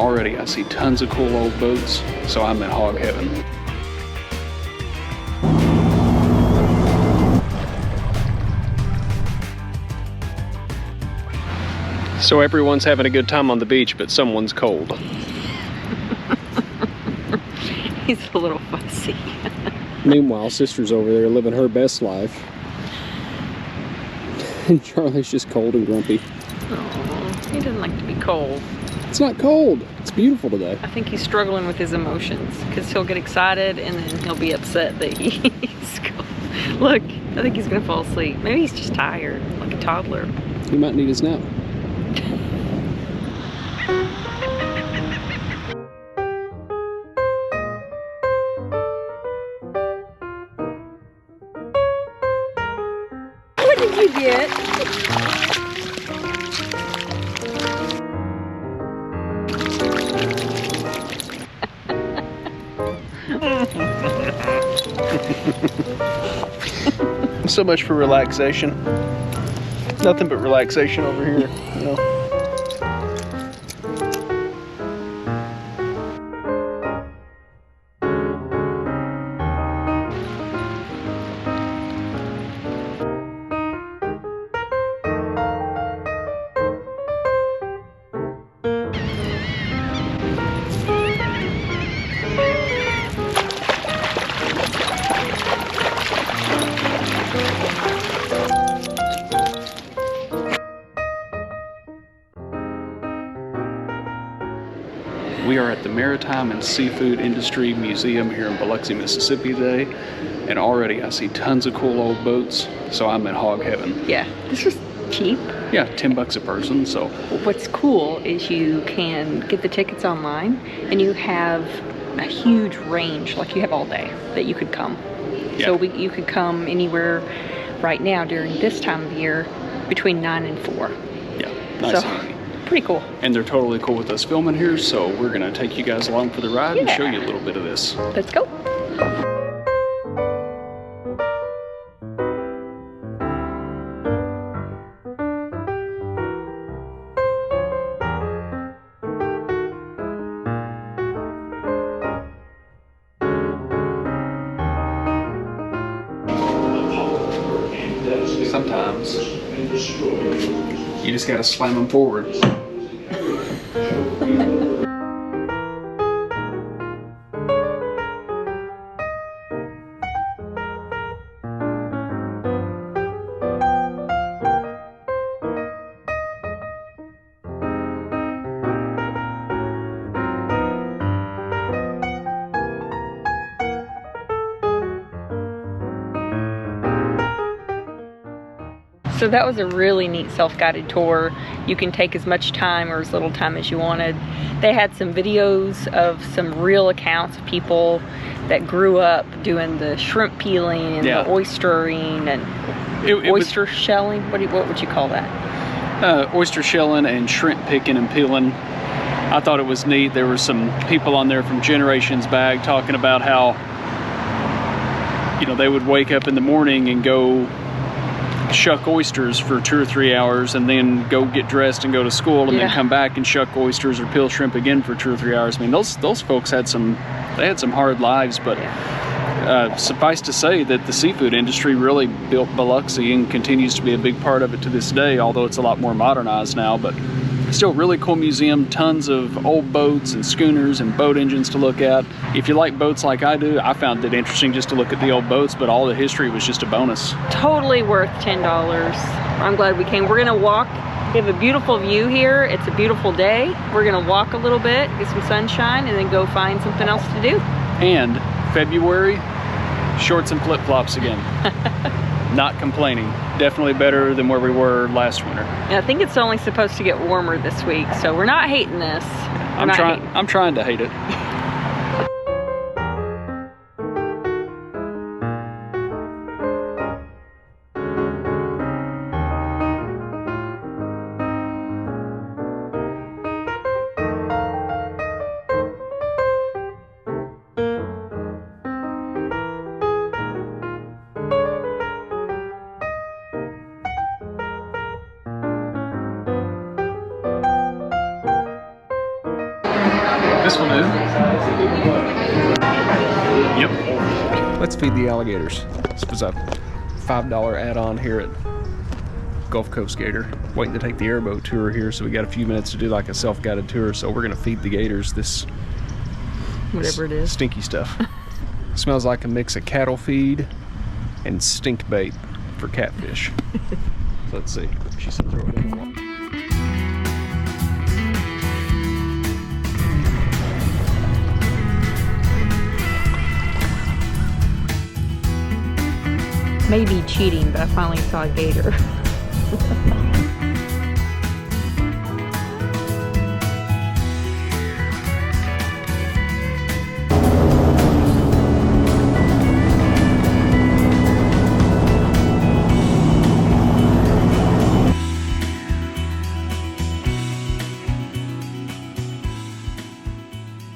already I see tons of cool old boats, so I'm in hog heaven. So everyone's having a good time on the beach, but someone's cold. He's a little fussy. Meanwhile, sister's over there living her best life. And Charlie's just cold and grumpy. Oh, he doesn't like to be cold. It's not cold. It's beautiful today. I think he's struggling with his emotions because he'll get excited and then he'll be upset that he's cold. Look, I think he's gonna fall asleep. Maybe he's just tired, like a toddler. He might need his nap. What did you get? So much for relaxation. Nothing but relaxation over here, you know. We are at the Maritime and Seafood Industry Museum here in Biloxi, Mississippi today, and already I see tons of cool old boats, so I'm in hog heaven. Yeah, this is cheap. Yeah, $10 a person, so. What's cool is you can get the tickets online and you have a huge range, like you have all day that you could come. Yeah. So you could come anywhere right now during this time of the year between 9 and 4. Yeah, nice. So, pretty cool. And they're totally cool with us filming here, so we're gonna take you guys along for the ride and show you a little bit of this. Let's go. Sometimes you just gotta slam them forward. So that was a really neat self-guided tour. You can take as much time or as little time as you wanted. They had some videos of some real accounts of people that grew up doing the shrimp peeling and the oystering and oyster shelling. What would you call that? Oyster shelling and shrimp picking and peeling. I thought it was neat. There were some people on there from generations back talking about how, you know, they would wake up in the morning and go shuck oysters for 2 or 3 hours and then go get dressed and go to school and then come back and shuck oysters or peel shrimp again for 2 or 3 hours. I mean, those folks had some hard lives, but suffice to say that the seafood industry really built Biloxi and continues to be a big part of it to this day, although it's a lot more modernized now. But still, really cool museum, tons of old boats and schooners and boat engines to look at. If you like boats like I do, I found it interesting just to look at the old boats, but all the history was just a bonus. Totally worth $10. I'm glad we came. We're gonna walk. We have a beautiful view here. It's a beautiful day. We're gonna walk a little bit, get some sunshine, and then go find something else to do. And February, shorts and flip-flops again. Not complaining. Definitely better than where we were last winter. And I think it's only supposed to get warmer this week, so we're not hating this. I'm trying to hate it. This will do. Yep. Let's feed the alligators. This was a $5 add-on here at Gulf Coast Gator. Waiting to take the airboat tour here, so we got a few minutes to do like a self-guided tour. So we're gonna feed the gators this whatever it is, stinky stuff. Smells like a mix of cattle feed and stink bait for catfish. So let's see. She said throw it in the water. Maybe cheating, but I finally saw a gator.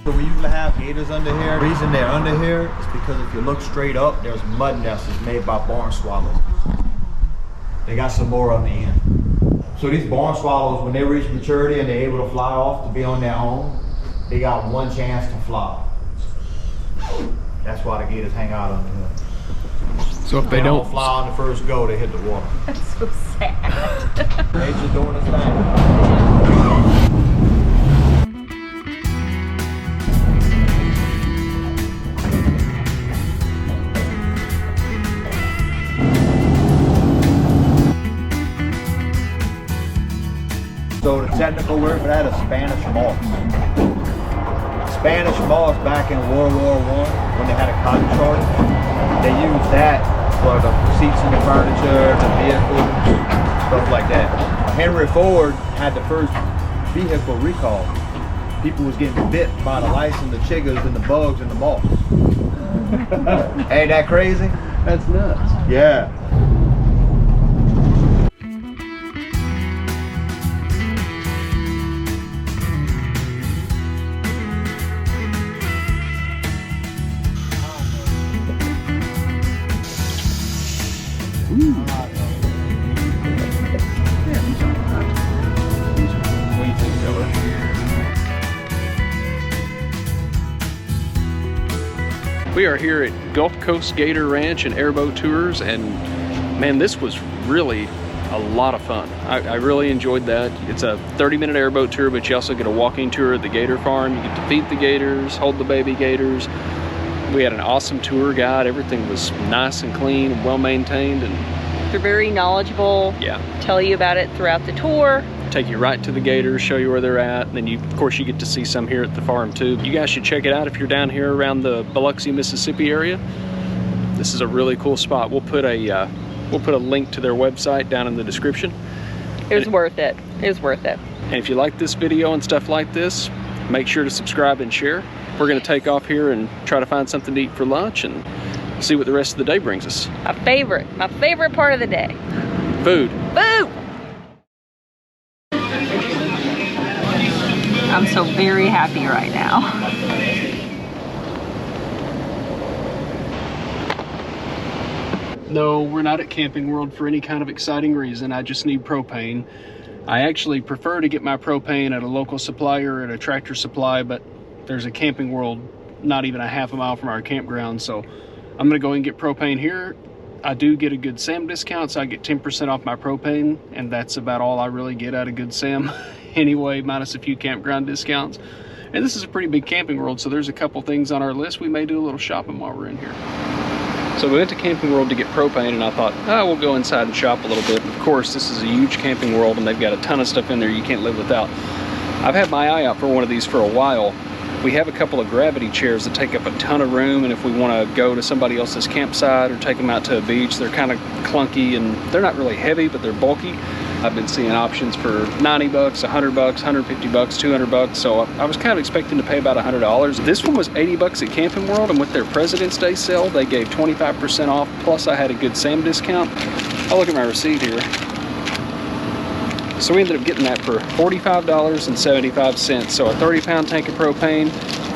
So we usually have gators under here. The reason they're under here is because if you look straight up, there's mud nests made by barn swallows. They got some more on the end. So these barn swallows, when they reach maturity and they're able to fly off to be on their own, they got one chance to fly. That's why the gators hang out under here. So if they don't fly on the first go, they hit the water. That's so sad. Nature's doing its thing. So the technical word for that is Spanish moss. Spanish moss back in World War I, when they had a cotton shortage, they used that for the seats in the furniture, the vehicles, stuff like that. Henry Ford had the first vehicle recall. People was getting bit by the lice and the chiggers and the bugs and the moss. Ain't that crazy? That's nuts. Yeah. We are here at Gulf Coast Gator Ranch and airboat tours, and man, this was really a lot of fun. I really enjoyed that. It's a 30-minute airboat tour, but you also get a walking tour at the gator farm. You get to feed the gators, hold the baby gators. We had an awesome tour guide. Everything was nice and clean and well maintained, and They're very knowledgeable. yeah, Tell you about it throughout the tour. take you right to the gators, show you where they're at, and then of course you get to see some here at the farm too. You guys should check it out if you're down here around the Biloxi, Mississippi area. This is a really cool spot. We'll put a link to their website down in the description. It was worth it. It was worth it. And if you like this video and stuff like this, make sure to subscribe and share. We're gonna take off here and try to find something to eat for lunch and see what the rest of the day brings us. My favorite part of the day. Food. Food! I'm so very happy right now. No, we're not at Camping World for any kind of exciting reason. I just need propane. I actually prefer to get my propane at a local supplier, at a Tractor Supply, but there's a Camping World not even a half a mile from our campground, so I'm gonna go and get propane here. I do get a Good Sam discount, so I get 10% off my propane, and that's about all I really get out of Good Sam anyway, minus a few campground discounts. And this is a pretty big Camping World, so there's a couple things on our list. We may do a little shopping while we're in here. So we went to Camping World to get propane, and I thought, oh, we'll go inside and shop a little bit. Of course, this is a huge Camping World, and they've got a ton of stuff in there you can't live without. I've had my eye out for one of these for a while. We have a couple of gravity chairs that take up a ton of room, and if we want to go to somebody else's campsite or take them out to a beach, they're kind of clunky, and they're not really heavy, but they're bulky. I've been seeing options for 90 bucks, 100 bucks, 150 bucks, 200 bucks. So I was kind of expecting to pay about $100. This one was 80 bucks at Camping World, and with their President's Day sale, they gave 25% off. Plus I had a Good Sam discount. I'll look at my receipt here. So we ended up getting that for $45.75. So a 30-pound tank of propane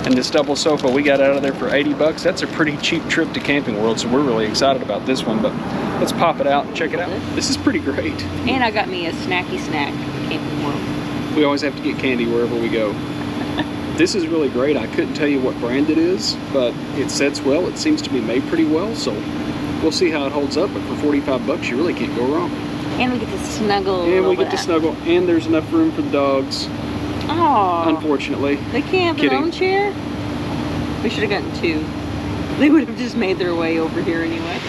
and this double sofa we got out of there for 80 bucks. That's a pretty cheap trip to Camping World, so we're really excited about this one. But let's pop it out and check it out. This is pretty great. And I got me a snacky snack at Camping World. We always have to get candy wherever we go. This is really great. I couldn't tell you what brand it is, but it sets well. It seems to be made pretty well, so we'll see how it holds up. But for 45 bucks, you really can't go wrong. And we get to snuggle a And little we get bit. to snuggle, and there's enough room for the dogs. Oh, Unfortunately. they can't have their Kidding. own chair? We should have gotten two. They would have just made their way over here anyway.